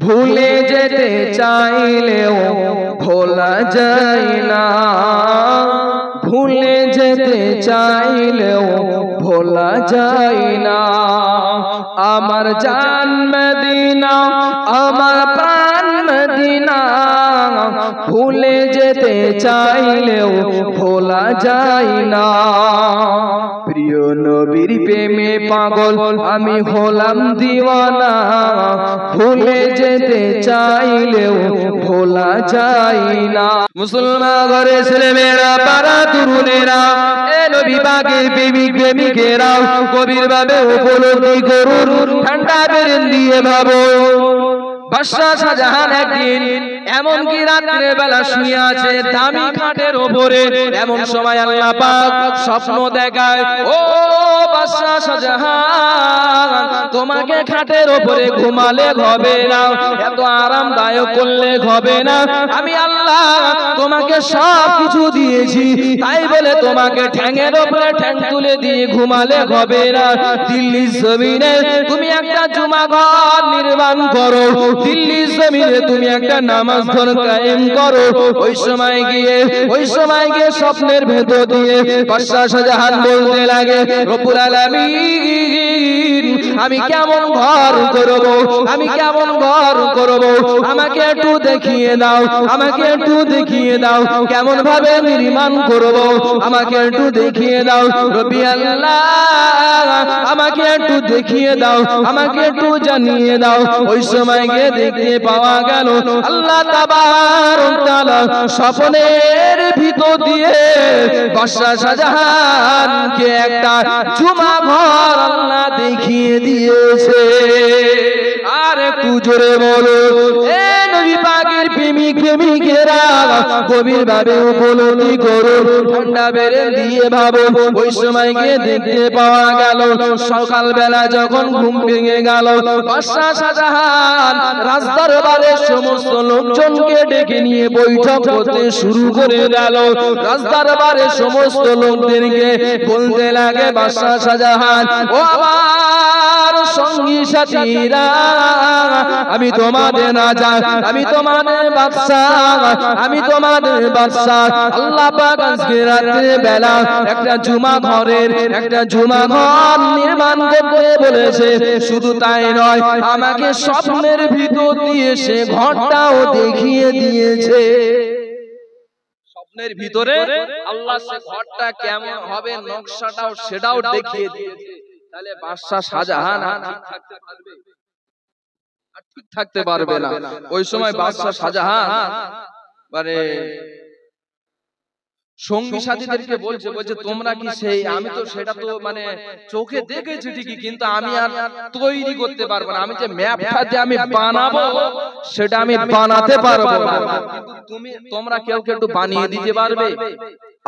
ভুলে যেতে চাইলেও ভোলা যায় না, ভুলে যেতে চাইলেও ভোলা যায় না। আমার জান মদিনা, আমার প্রাণ মদিনা, ভুলে যেতে চাইলেও ভোলা যায় না। প্রিয় নবীর প্রেমে পাগল আমি হলাম দিওয়ানা, ভুলে যেতে চাইলেও ভোলা যায় না। মুসলমান ঘরে ছেলেমেয়েরা, পাড়া তরুণেরা, এ নবী পাকের প্রেমিক প্রেমিকেরা গভীর ভাবে উপলব্ধি করুন, ঠান্ডা বেরেন দিয়ে ভাবো। বাদশাহ শাহজাহান একদিন এমন কি রাতের বেলা শুয়ে আছে দামি খাটের উপরে, এমন সময় আল্লাহ পাক স্বপ্ন দেখায়, ও বাদশাহ শাহজাহান, তোমাকে খাটের উপরে ঘুমালে হবে না, এত আরামদায়ক করলে হবে না, আমি আল্লাহ তোমাকে সব কিছু দিয়েছি, তাই বলে তোমাকে ঠ্যাঙের উপরে ঠ্যাং তুলে দিয়ে ঘুমালে হবে না। দিল্লির জমিনে তুমি একটা জুমা ঘর নির্মাণ করো, দিল্লির জমিনে তুমি একটা নামাজ ঘর কায়েম করো। ওই সময় গিয়ে স্বপ্নের ভেতর দিয়ে বাদশাহ শাহজাহান বলতে লাগে, রব্বুল আলামিন, আমি কেমন ঘর করব, আমি কেমন ঘর করব, আমাকে একটু দেখিয়ে দাও, আমাকে একটু দেখিয়ে দাও, কেমন ভাবে নির্মাণ করব, আমাকে একটু দেখিয়ে দাও রব্বি আল্লাহ, আমাকে একটু দেখিয়ে দাও, আমাকে একটু জানিয়ে দাও। ওই সময় গিয়ে দেখতে পাওয়া গেল আল্লাহ তাবারক তাআলা স্বপ্নের ভিতর দিয়ে বাদশাহ শাহজাহানকে একটা জুমা ঘর আল্লাহ দেখিয়ে দিয়েছে। আর একটু জোরে বলো, এ নবী পাকের প্রেমিক প্রেমিকেরা গভীর ভাবে উপলব্ধি করো, ঠান্ডা বেরেন দিয়ে ভাবো। ওই সময় গিয়ে দেখতে পাওয়া গেল সকাল বেলা যখন ঘুম ভেঙে গেল, বাদশাহ শাহজাহান রাজদরবারের সমস্ত লোকজনকে ডেকে নিয়ে বৈঠক করতে শুরু করে গেল। রাজদরবারের সমস্ত লোকদেরকে বলতে লাগে, বাদশাহ শাহজাহান, ও আমার সঙ্গী সাথীরা, আমি তোমাদের রাজা, আমি তোমাদের বাদশাহ, আমি তোমাদের বাদশাহ। আল্লাহ পাক আজকে রাতের বেলা একটা জুমা ঘরের একটা জুমা ঘর নির্মাণ করতে বলেছে। শুধু তাই নয়, আমাকে স্বপ্নের ভিতর দিয়ে সে ঘরটাও দেখিয়ে দিয়েছে। স্বপ্নের ভিতরে আল্লাহ সে ঘরটা কেমন হবে নকশাটাও সেটাও দেখিয়ে দিয়েছে। তাহলে বাদশাহ শাহজাহান ঠিক থাকতে পারবে? ঠিক থাকতে পারবে না। ওই সময় বাদশাহ শাহজাহান মানে সঙ্গী সাথীদেরকে বলছে তোমরা কি সেই, আমি তো সেটা তো মানে চোখে দেখেছি ঠিকই, কিন্তু আমি আর তৈরি করতে পারবো না, আমি যে ম্যাপটা যে আমি বানাবো সেটা আমি বানাতে পারবো না, কিন্তু তোমরা কেউ কেউ একটু বানিয়ে দিতে পারবে?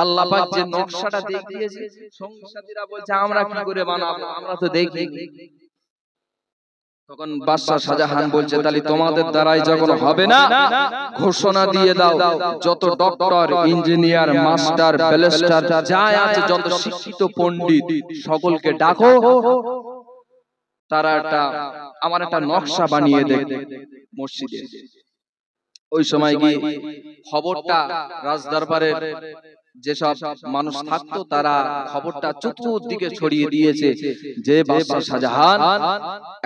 আল্লাহ পাক যে নকশাটা দেখিয়েছে, সঙ্গী সাথীরা বলছে আমরা কি করে বানাবো, আমরা তো দেখিনি। তখন বাদশাহ শাহজাহান বলছে, তাহলে তোমাদের দ্বারাই যখন হবে না, ঘোষণা দিয়ে দাও যত ডক্টর, ইঞ্জিনিয়ার, মাস্টার, ব্যারিস্টার যা আছে, যত শিক্ষিত পণ্ডিত সকলকে ডাকো, তারা আমার একটা নকশা বানিয়ে দেয় মসজিদে। ওই সময় গিয়ে খবরটা রাজদরবারের যেসব মানুষ থাকতো তারা খবরটা চতুর্দিকে ছড়িয়ে দিয়েছে যে বাদশাহ শাহজাহান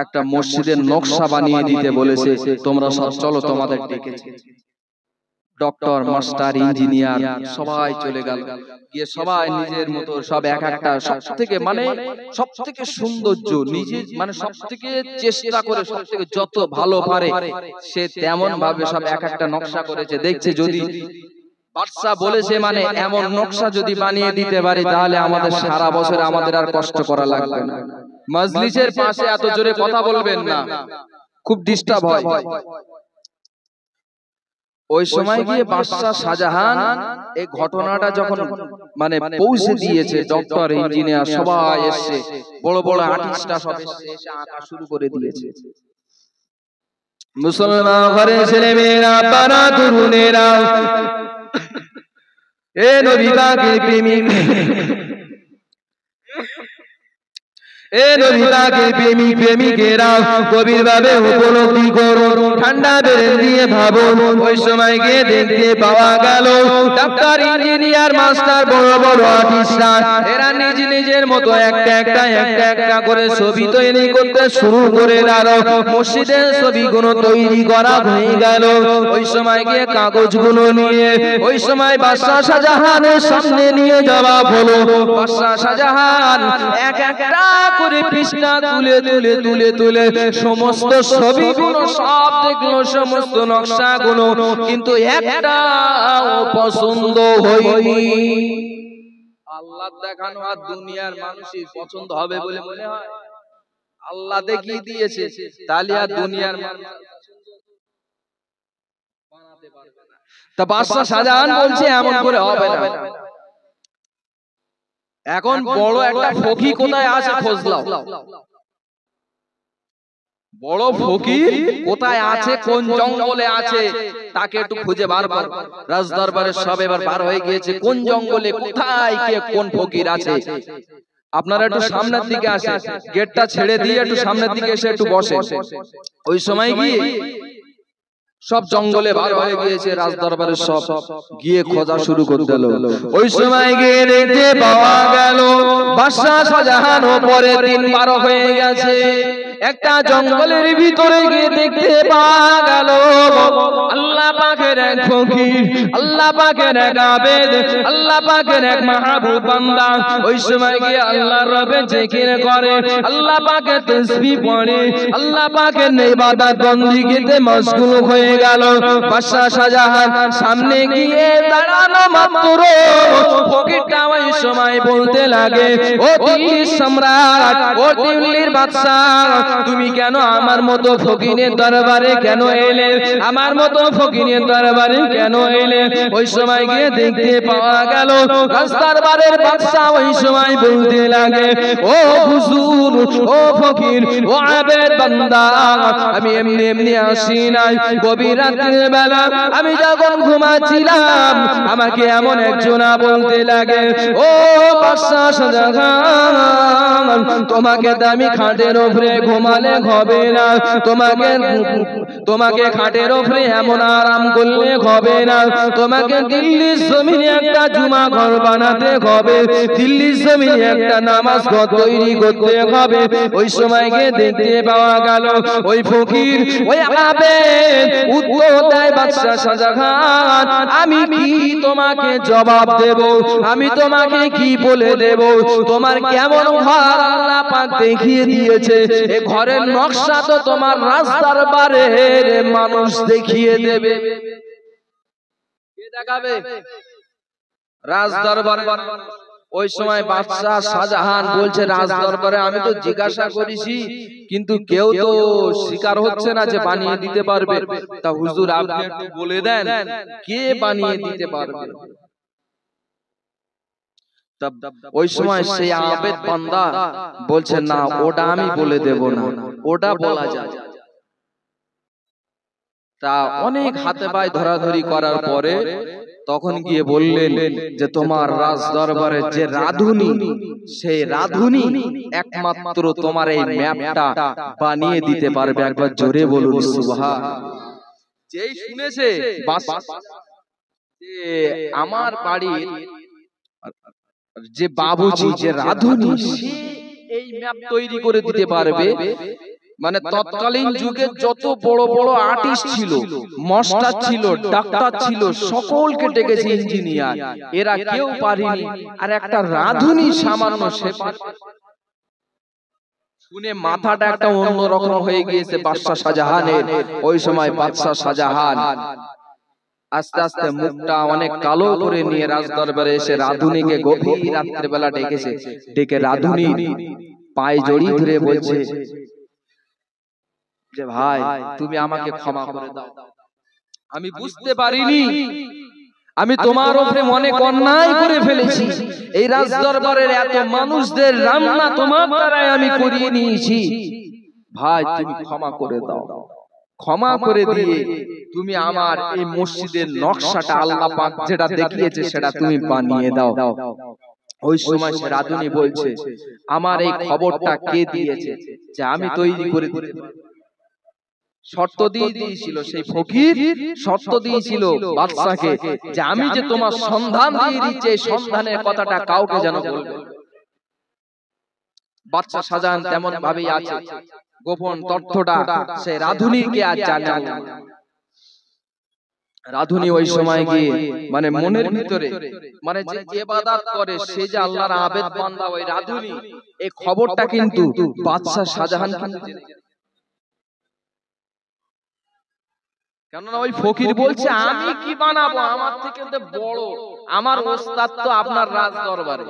একটা মসজিদের নকশা বানিয়ে দিতে বলেছে, তোমরা সব চলো, তোমাদের ডেকেছে। ডক্টর, মাস্টার, ইঞ্জিনিয়ার সবাই চলে গেল, গিয়ে সবাই নিজের মতো সব এক একটা সব থেকে সৌন্দর্য নিজে মানে সব থেকে চেষ্টা করে সব থেকে যত ভালো পারে সে তেমন ভাবে সব এক একটা নকশা করেছে। দেখছে যদি বাদশা বলেছে মানে এমন নকশা যদি বানিয়ে দিতে পারি তাহলে আমাদের সারা বছর আমাদের আর কষ্ট করা লাগবে না। মজলিসের পাশে এত জোরে কথা বলবেন না, খুব ডিস্টার্ব হয়। ওই সময় গিয়ে বাদশাহ শাহজাহান এই ঘটনাটা যখন মানে পৌঁছে দিয়েছে, ডক্টর, ইঞ্জিনিয়ার সবাই এসে, বড় বড় আর্টিস্টরা সব এসে আঁকা শুরু করে দিয়েছে। মুসলমান ঘরের ছেলে মেয়েরা, পাড়া তরুণেরা, এ নবী পাকের প্রেমিক এ নবী পাকের প্রেমিক প্রেমিকেরা গভীরভাবে উপলব্ধি করুন, ঠান্ডা বেরেন দিয়ে ভাবুন। ওই সময় গিয়ে দেখতে পাওয়া গেল ডাক্তার, ইঞ্জিনিয়ার, মাস্টার, বড় বড় আর্টিস্টরা এরা নিজ নিজের মতো একটা করে ছবি তৈরি করতে শুরু করে দিল। মসজিদের ছবিগুলো তৈরি করা হয়ে গেল। ওই সময় গিয়ে কাগজগুলো নিয়ে ওই সময় বাদশা শাহজাহানের সামনে নিয়ে যাওয়া হলো। বাদশা শাহজাহান এক একটা করে পৃষ্ঠা তুলে তুলে তুলে তুলে সমস্ত ছবিগুলো সব দেখলো, সমস্ত নকশাগুলো, কিন্তু একটাও পছন্দ হয়নি। আল্লাহ দেখানো আর দুনিয়ার মানুষের পছন্দ হবে বলে মনে হয়? আল্লাহ দেখিয়ে দিয়েছে, তাহলে আর দুনিয়ার মানুষ বানাতে পারবে না। তা বাদশা শাহজাহান বলছে এমন করে হবে না। এখন বড় একটা ফকির কোথায় আছে খোঁজ লাও। বড় ফকির কোথায় আছে, কোন জঙ্গলে আছে, তাকে একটু খুঁজে বার কর। রাজদরবারের সব এবার বার হয়ে গিয়েছে, কোন জঙ্গলে কোথায় কে কোন ফকির আছে। আপনারা একটু সামনের দিকে আসেন, গেটটা ছেড়ে দিয়ে একটু সামনের দিকে এসে একটু বসেন। ওই সময় গিয়ে সব জঙ্গলে বার হয়ে গিয়েছে, রাজদরবারের সব গিয়ে খোঁজা শুরু করে দিল। ওই সময় গিয়ে দেখতে পাওয়া গেল বাদশা শাহজাহান পরে দিন বার হয়ে গেছে। একটা জঙ্গলের ভিতরে গিয়ে দেখতে পাওয়া গেল আল্লাহ পাকের এক ফকির, আল্লাহ পাকের এক আবেদ, আল্লাহ পাকের এক মাহবুব বান্দা। ওই সময় গিয়ে আল্লাহর রবে জিকির করে, আল্লাহ পাকের তাসবিহ পড়ে, আল্লাহ পাকের ইবাদত বন্দেগীতে মশগুল হয়ে গেল। বাদশা শাহজাহান সামনে গিয়ে দাঁড়ানো মাত্র ফকিরটা ওই সময় বলতে লাগে, ও দিল্লির সম্রাট, ও দিল্লির বাদশা, তুমি কেন আমার মতো ফকিরের দরবারে কেন এলে? আমার মতো ফকিরের দরবারে কেন এলে? ওই সময় গিয়ে দেখতে পাওয়া গেল রাজদরবারের বাদশা ওই সময় বলতে লাগে, ও হুজুর, ও ফকির, ও আবেদ বান্দা, আমি এমনি এমনি আসি নাই। গভীর রাতের বেলা আমি যখন ঘুমাচ্ছিলাম আমাকে এমন একজন বলতে লাগে, ও বাদশা শাহজাহান, তোমাকে দামি খাটের উপরে ঘুমালে হবে না, তোমাকে খাটের উপরে এমন আরাম করলে হবে না, তোমাকে দিল্লির জমিনে একটা জুমা ঘর বানাতে হবে, দিল্লির জমিনে একটা নামাজ ঘর তৈরি করতে হবে। ওই সময় গিয়ে দেখতে পাওয়া গেল ওই ফকির, ওই আবেদ উত্তর দেয়, বাদশা শাহজাহান, আমি কি তোমাকে জবাব দেব? আমি তোমাকে কি বলে দেব? তোমার কেমন ঘর আল্লাহ পাক দেখিয়ে দিয়েছে, এই ঘরের নকশা তো তোমার রাজদরবারের মানুষ দেখিয়ে দেবে। কে দেখাবে? রাজদরবারে। ওই সময় বাদশা শাহজাহান বলছে, রাজদরবারে আমি তো জিজ্ঞাসা করেছি কিন্তু কেউ তো স্বীকার হচ্ছে না যে বানিয়ে দিতে পারবে। তা হুজুর আপনি একটু বলে দেন কে বানিয়ে দিতে পারবে। ওই সময় সেই আবেদ বান্দা বলছে, না ওটা আমি বলে দেব না, ওটা বলা যায়। তা অনেক হাতে পায়ে ধরাধরি করার পরে তখন গিয়ে বললেন যে তোমার রাজ দরবারে যে রাধুনি, সেই রাধুনি একমাত্র তোমার এই ম্যাপটা বানিয়ে দিতে পারবে। একবার জোরে বলুন সুবহান। যেই শুনেছে যে আমার বাড়ির যে বাবুজি, যে রাধুনি, সে এই ম্যাপ তৈরি করে দিতে পারবে, মানে তৎকালীন যুগে যত বড় বড় আর্টিস্ট ছিল, মাস্টার ছিল, ডাক্তার ছিল, সকলকে ডেকেছে ইঞ্জিনিয়ার, এরা কেউ পারেনি, আর একটা রাধুনি সামান্য সে। শুনে মাথাটা একটা অন্যরকম হয়ে গিয়েছে বাদশা শাহজাহানের। ওই সময় বাদশা শাহজাহান আস্তে আস্তে মুখটা অনেক কালো করে নিয়ে রাজদরবারে এসে রাধুনিকে গভীর রাত্রিবেলা ডেকেছে। ডেকে রাধুনি পায়ে জড়িয়ে ধরে বলছে যে ভাই তুমি আমাকে ক্ষমা করে দাও, আমি বুঝতে পারিনি, আমি তোমার উপরে অনেক অন্যায় করে ফেলেছি, এই রাজদরবারের এত মানুষদের রান্না তোমার দ্বারাই আমি করিয়ে নিয়েছি, ভাই তুমি ক্ষমা করে দাও। ক্ষমা করে দিয়ে তুমি আমার এই মসজিদের নকশাটা আল্লাহ পাক যেটা দেখিয়েছে সেটা তুমি বানিয়ে দাও। ওই সময় সে রাধুনী বলছে, আমার এই খবরটা কে দিয়েছে যে আমি তৈরি করে দিতে পারি। শর্ত দিয়ে দিয়েছিল সেই ফকির, শর্ত দিয়েছিল বাদশাকে যে আমি যে তোমার সন্ধান দিয়ে দিচ্ছি, এই সন্ধানের কথাটা কাউকে যেন বলবে। বাদশা শাহজাহান তেমন ভাবেই আছে, গোপন তথ্যটা সে রাধুনীকে আজ জানে। রাধুনী ওই সময় গিয়ে মানে মনের ভিতরে মানে যে ইবাদত করে সে যে আল্লাহর আবেদ বান্দা, ওই রাধুনী এই খবরটা কিন্তু বাদশা শাহজাহান কেননা ওই ফকির বলছে আমি কি বানাবো, আমার থেকে বড় আমার ওস্তাদ তো আপনার রাজ দরবারে।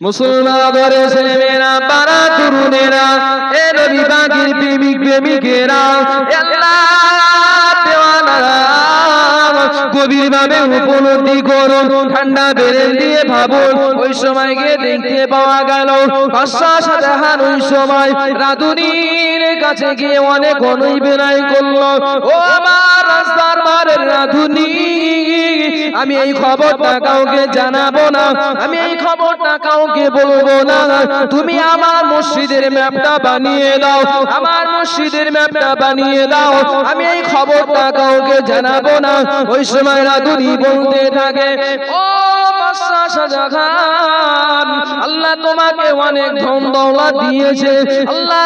মুসলমানদের ছেলেমেয়েরা, পাড়া তরুণেরা, এ নবী পাকের প্রেমিক প্রেমিকেরা, আল্লাহ দেওয়ানারা গভীর ভাবে উপলব্ধি করুন, ঠান্ডা বেরেল দিয়ে ভাবুন। ওই সময় গিয়ে দেখতে পাওয়া গেল বাদশা শাহজাহান ওই সময় রাধুনীর কাছে গিয়ে অনেক অনুই বেনাই করলো, ও আমার রাস্তার মারের রাধুনী, আমি এই খবরটা কাউকে জানাবো না, আমি এই খবরটা কাউকে বলবো না, তুমি আমার মসজিদের ম্যাপটা বানিয়ে দাও, আমার মসজিদের ম্যাপটা বানিয়ে দাও, আমি এই খবরটা কাউকে জানাবো না। ওই সময় রাধুনী বলতে থাকে, ও বাদশা শাহজাহান, আল্লাহ তোমাকে অনেক ধন দৌলত দিয়েছে, আল্লাহ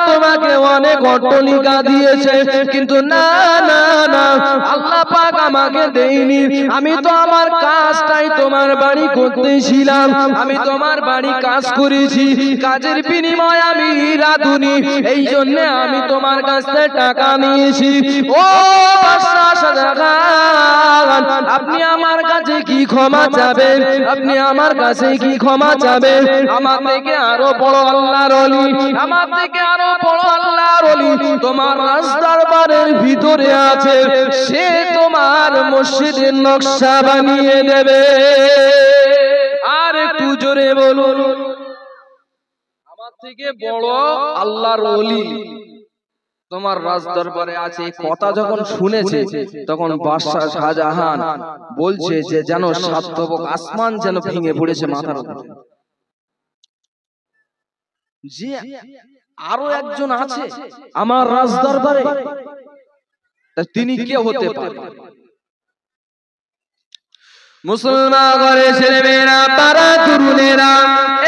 তোমাকে অনেক অট্টালিকা দিয়েছে, কিন্তু না না না, আল্লাহ পাক আমাকে দেয়নি। আমি তো আমার কাজটাই তোমার বাড়ি করতেছিলাম, আমি তোমার বাড়ি কাজ করেছি, কাজের বিনিময়ে আমি রাধুনী, এই জন্য আমি তোমার কাছ থেকে টাকা নিয়েছি। ও বাদশা শাহজাহান, আপনি আমার কাছে কি ক্ষমা চাবেন, আপনি আমার কাছে কি ক্ষমা চাবেন? আমার থেকে আরো বড় আল্লাহর ওলি, আমার থেকে আরো বড় আল্লাহর ওলি তোমার রাজদরবারের ভিতরে আছে, সে তোমার মসজিদের নকশা বানিয়ে দেবে। আর একটু জোরে বলুন, আমার থেকে বড় আল্লাহর ওলি তোমার রাজদরবারে আছে। কথা যখন শুনেছে তখন বাদশা শাহজাহান বলছে যে যেন সাতবক আসমান যেন ভেঙে পড়েছে মাথার উপর। যে আরো একজন আছে আমার রাজদরবারে, তিনি কে হতে পারে? মুসলমান ঘরে ছেলেমেয়েরা, পাড়া তরুণেরা,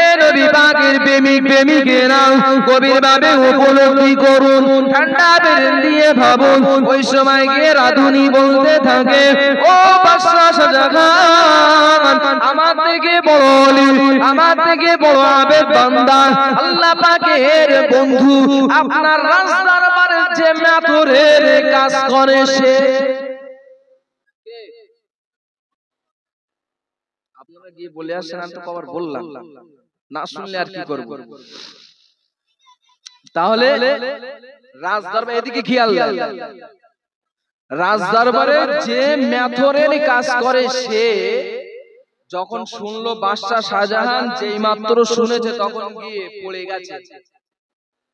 এ নবী পাকের প্রেমিক প্রেমিকেরা, গভীর ভাবে উপলব্ধি করুন, ঠান্ডা বেরেল দিয়ে ভাবুন। ওই সময় গিয়ে রাধুনী বলতে থাকে, ও বাদশা শাহজাহান, আমার থেকে বড় ওলি, আমার থেকে বড় আবেদ বান্দা, আল্লাহ পাকের বন্ধু, আপনার রাজদরবারের যে মেথরের কাজ করে সে। আপনারা গিয়ে বলে আসেন, আমি তো কবার বললাম, না শুনলে আর কি করব? তাহলে রাজদরবার এদিকে খেয়াল দেন, রাজদরবারে যে মেথরের কাজ করে সে যখন শুনলো বাদশা শাহজাহান যেই মাত্র শুনেছে তখন গিয়ে পড়ে গেছে।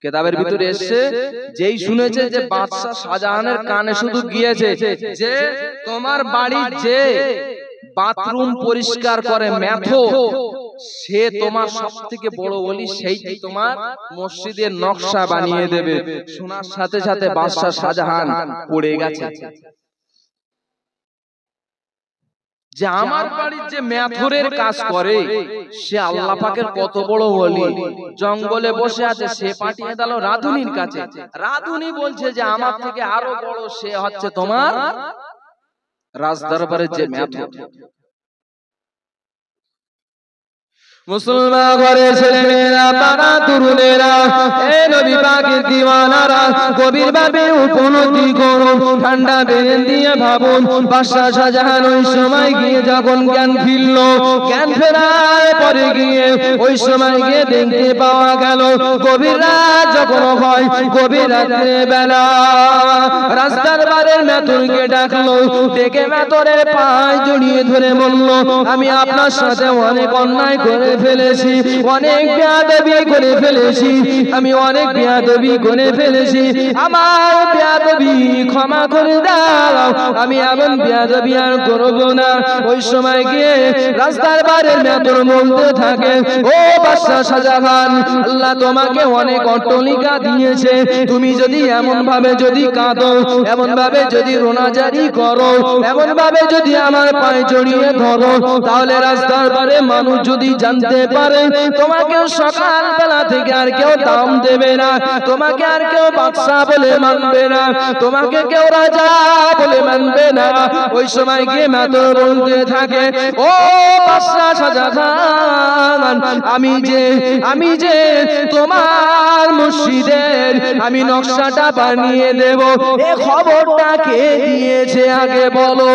কিতাবের ভিতরে এসেছে যেই শুনেছে যে বাদশা শাহজাহানের কানে শুধু গিয়েছে যে তোমার বাড়ির যে বাথরুম পরিষ্কার করে মেথর, সে তোমার সবথেকে বড় ওলি, সেই তোমার মসজিদের নকশা বানিয়ে দেবে। শোনার সাথে সাথে বাদশা শাহজাহান পড়ে গেছে যে আমার বাড়ির যে মেথরের কাজ করে সে আল্লাহ পাকের কত বড় ওলি, জঙ্গলে বসে আছে, সে পাঠিয়ে দিল রাধুনীর কাছে। রাধুনী বলছে যে আমার থেকে আরো বড় সে হচ্ছে তোমার রাজদরবারের যে মেথর। মুসলমান ঘরে ছেলেমেয়েরা, পাড়া তরুণেরা, এ নবী পাকের দিওয়ানারা, গভীর ভাবে উপলব্ধি করুন, ঠান্ডা বেরেল দিয়ে ভাবুন। বাদশা শাহজাহান ওই সময় গিয়ে যখন জ্ঞান ফিরল, জ্ঞান ফেরার পরে গিয়ে ওই সময় গিয়ে দেখতে পাওয়া গেল গভীর রাত যখন হয়, গভীর রাত্রে বেলা রাজদরবারের মেথরকে ডাকলো, ডেকে মেথরের পায়ে জড়িয়ে ধরে বলল, আমি আপনার সাথে অনেক অন্যায় করে করে ফেলেছি, অনেক বেয়াদবি করে ফেলেছি, আমি অনেক বেয়াদবি করে ফেলেছি, আমার বেয়াদবি ক্ষমা করে দাও, আমি এমন বেয়াদবি আর করব না। ওই সময় গিয়ে রাস্তার বারের মেথর বলতে থাকে, ও বাদশা শাহজাহান, আল্লাহ তোমাকে অনেক অট্টালিকা দিয়েছে, তুমি যদি এমন ভাবে যদি কাঁদো, এমন ভাবে যদি রোনাজারি করো, এমন ভাবে যদি আমার পায়ে জড়িয়ে ধরো, তাহলে রাস্তার বারে মানুষ যদি জানতে পারে তোমাকে সকাল বেলা থেকে আর কেউ দাম দেবে না, তোমাকে আর কেউ বাদশা বলে মানবে না, তোমাকে কেউ রাজা বলে মানবে না। ওই সময় গিয়ে মেথর বলতে থাকে, ও বাদশা শাহজাহান, আমি যে তোমার মসজিদের আমি নকশাটা বানিয়ে দেব, এই খবরটা কে দিয়েছে আগে বলো?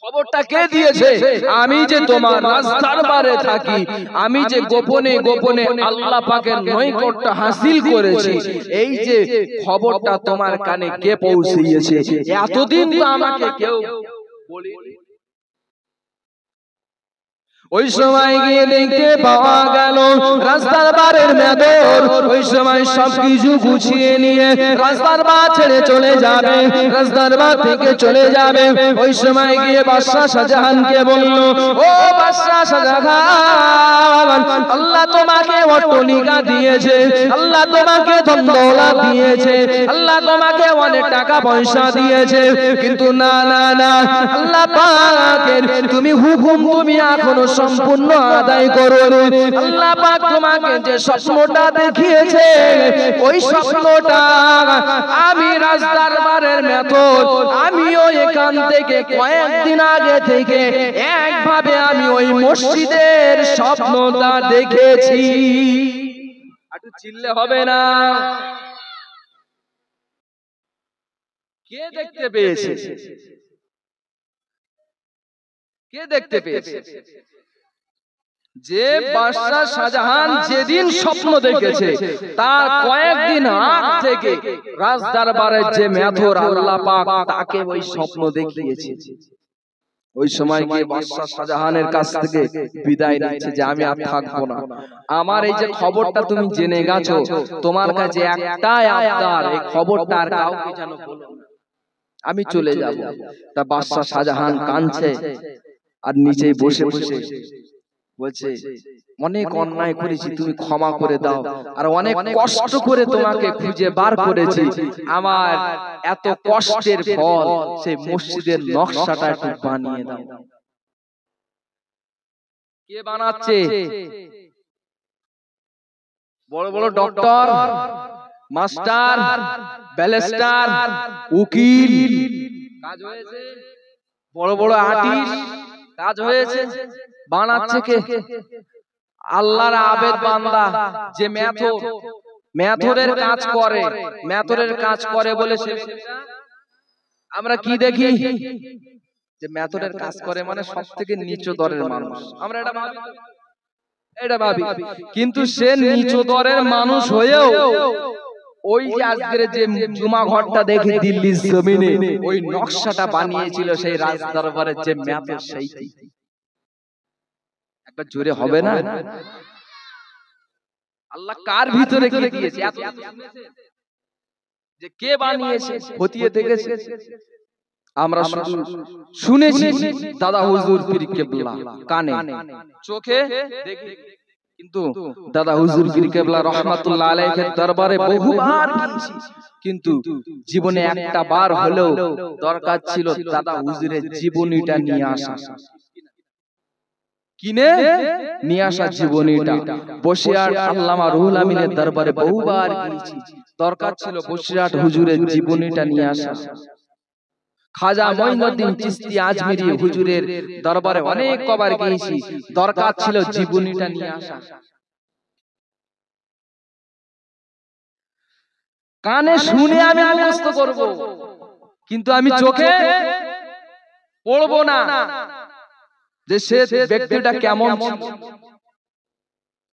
খবরটা কে দিয়েছে? আমি যে তোমার রাস্তার বারে থাকি, আমি যে গোপনে গোপনে আল্লাহ পাকের নৈকট্য হাসিল করেছি, এই যে খবরটা তোমার কানে কে পৌঁছিয়েছে? এতদিন তো আমাকে কেউ বলেনি। ওই সময় গিয়ে দেখতে পাওয়া গেল রাস্তার বারের মেদর ওই সময় সবকিছু গুছিয়ে নিয়ে রাস্তার বা ছেড়ে চলে যাবে, রাস্তার বা থেকে চলে যাবে। ওই সময় গিয়ে বাদশা শাহজাহানকে বলল, ও বাদশা শাহজাহান, আল্লাহ তোমাকে অট্টালিকা দিয়েছে, আল্লাহ তোমাকে ধন দৌলত দিয়েছে, আল্লাহ তোমাকে অনেক টাকা পয়সা দিয়েছে, কিন্তু না না না, আল্লাহ পাকের তুমি হুকুম তুমি এখনো সম্পূর্ণ আদায় করো। আল্লাহ পাক তোমাকে যে স্বপ্নটা দেখিয়েছে, ওই স্বপ্নটা আমি রাস্তার বারের মেথর, আমিও এখান থেকে কয়েকদিন আগে থেকে একভাবে আমি ওই মসজিদের স্বপ্নটা দেখেছি। একটু চিল্লে হবে না? কে দেখতে পেয়েছে? কে দেখতে পেয়েছে? যে বাদশা শাহজাহান যেদিন স্বপ্ন দেখেছে তার কয়েকদিন আগ থেকে রাজদরবারের যে মেথর আল্লাহ পাক তাকে ওই স্বপ্ন দেখিয়েছে। ওই সময় গিয়ে বাদশা শাহজাহানের কাছ থেকে বিদায় নিচ্ছে যে আমি আর থাকবো না, আমার এই যে খবরটা তুমি জেনে গেছো, তোমার কাছে একটাই আবদার, এই খবরটা আর কাউকে যেন বলো না, আমি চলে যাব। তা বাদশা শাহজাহান কাঁদছে আর নিচেই বসে বসে বলছে, অনেক অন্যায় করেছি, তুমি ক্ষমা করে দাও, আর অনেক কষ্ট করে তোমাকে খুঁজে বার করেছি, আমার এত কষ্টের ফল সেই মসজিদের নকশাটা একটু বানিয়ে দাও। কে বানাচ্ছে? বড় বড় ডক্টর, মাস্টার, ব্যারিস্টার, উকিল কাজ হয়েছে, বড় বড় আর্টিস্ট কাজ হয়েছে, বানাচ্ছে কে? আল্লাহর আবেদ বান্দা যে মেথরের কাজ করে, মেথরের কাজ করে বলে আমরা কি দেখি যে মেথরের কাজ করে মানে সব থেকে নিচু দরের মানুষ, আমরা এটা ভাবি, কিন্তু সে নিচু দরের মানুষ হয়েও ওই যে আজকের যে জুমা ঘরটা দেখে দিল্লির জমিনে ওই নকশাটা বানিয়েছিল সেই রাজদরবারের যে মেথর, সেইটি একবার জোরে হবে না? আল্লাহ কার ভিতরে কি দিয়েছে যে কে বানিয়েছে, খতিয়ে দেখেছে? আমরা শুধু শুনেছি দাদা হুজুর পীর কেবলা, কানে চোখে দেখি, কিন্তু দাদা হুজুর পীর কেবলা রহমাতুল্লাহ আলাইহির দরবারে বহুবার গিয়েছি, কিন্তু জীবনে একটা বার হলেও দরকার ছিল দাদা হুজুরের জীবনীটা নিয়ে আসা, কিনে নিয়ে আসা জীবনীটা। বসিরহাট আল্লামা রুহুল আমিনের দরবারে বহুবার গিয়েছি, দরকার ছিল বসিরহাট হুজুরের জীবনীটা নিয়ে আসা। খাজা মঈনুদ্দিন চিশতি আজমিরি হুজুরের দরবারে অনেক কবার গিয়েছি, দরকার ছিল জীবনীটা নিয়ে আসা। কানে শুনে আমি মুখস্থ করব, কিন্তু আমি চোখে পড়বো না যে সে ব্যক্তিটা কেমন ছিল,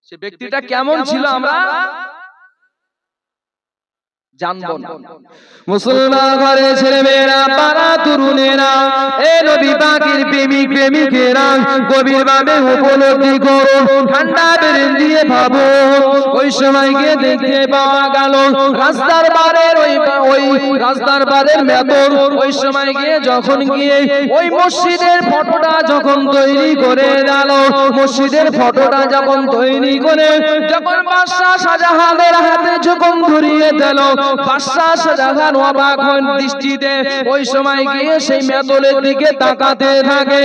সে ব্যক্তিটা কেমন ছিল আমরা জানবো না। মুসলমান ঘরে ছেলেমেয়েরা, পাড়া তরুণেরা, এ নবী পাকের প্রেমিক প্রেমিকেরা, গভীরভাবে উপলব্ধি করো, ঠান্ডা বেরেন দিয়ে ভাবো। ওই সময় গিয়ে দেখতে পাওয়া গেল রাস্তার বারের ওই রাস্তার বারের মেতর, ওই সময় গিয়ে যখন গিয়ে ওই মসজিদের ফটোটা যখন তৈরি করে গেল, মসজিদের ফটোটা যখন তৈরি করে যখন বাদশা শাহজাহানের হাতে যখন ধরিয়ে দিল, বাদশা শাহজাহান অবাক হন দৃষ্টিতে। ওই সময় গিয়ে সেই মেতলের দিকে তাকাতে থাকে।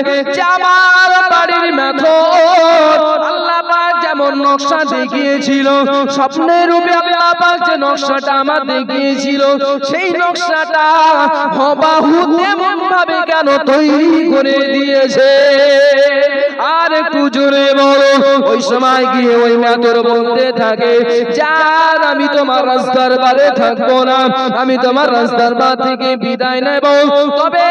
আমার বাড়ির মেতল আল্লাহ পাক যেমন নকশা দেখিয়েছিল, স্বপ্নের রূপে আল্লাহ পাক যে নকশাটা আমার দেখিয়েছিল, সেই নকশাটা হুবহু তেমন ভাবে কেন তৈরি করে দিয়েছে? আর একটু জোরে বলো। ওই সময় গিয়ে ওই মেতর বলতে থাকে, যার আমি তোমার রাস্তার বারে থাকবো না, আমি তোমার রাস্তার বার থেকে বিদায় নেব। তবে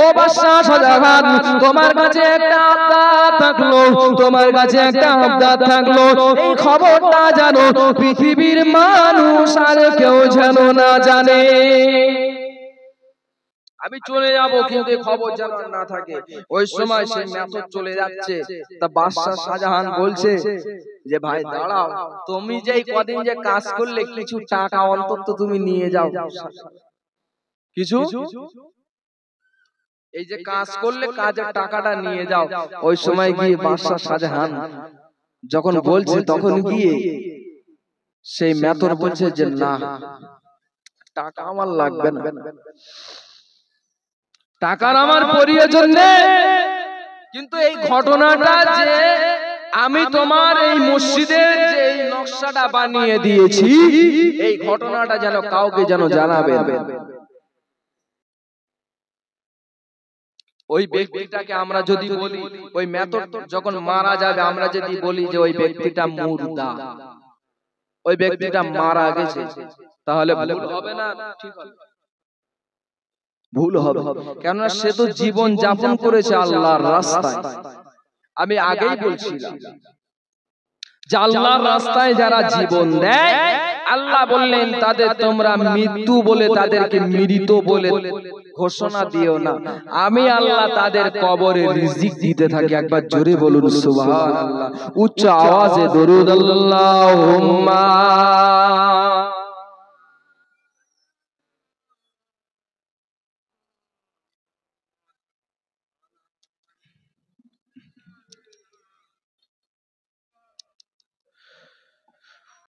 ও বাদশা শাহজাহান, তোমার কাছে একটা আবদার থাকলো, তোমার কাছে একটা আবদার থাকলো, এই খবরটা জানো পৃথিবীর মানুষ আর কেউ যেন না জানে। আমি চলে যাবো, কিন্তু খবর যেন না থাকে। ওই সময় সেই মেতর চলে যাচ্ছে। তা বাদশা শাহজাহান বলছে যে ভাই দাঁড়াও, তুমি যে কদিন যে কাজ করলে কিছু টাকা অন্তত তুমি নিয়ে যাও, কিছু এই যে কাজ করলে কাজের টাকাটা নিয়ে যাও। ওই সময় গিয়ে বাদশা শাহজাহান যখন বলছে, তখন গিয়ে সেই মেতর বলছে যে না, টাকা আমার লাগবে না, টাকার আমার প্রয়োজন নেই, কিন্তু এই ঘটনাটা যে আমি তোমার এই মসজিদের যে এই নকশাটা বানিয়ে দিয়েছি, এই ঘটনাটা যেন কাউকে যেন জানাবে। ওই ব্যক্তিটাকে আমরা যদি বলি, ওই মেতর যখন মারা যাবে, আমরা যদি বলি যে ওই ব্যক্তিটা মুর্দা, ওই ব্যক্তিটা মারা গেছে, তাহলে ভুল হবে না? ঠিক হবে, ভুল হবে। কেননা সে তো জীবন যাপন করেছে আল্লাহর রাস্তায়। আমি আগেই বলছিলাম যে আল্লাহর রাস্তায় যারা জীবন দেয়, আল্লাহ বললেন তাদের তোমরা মৃত্যু বলে তাদেরকে মৃত বলে ঘোষণা দিও না, আমি আল্লাহ তাদের কবরে রিজিক দিতে থাকি। একবার জোরে বলুন সুবহানাল্লাহ, উচ্চ আওয়াজে দরুদ আল্লাহুম্মা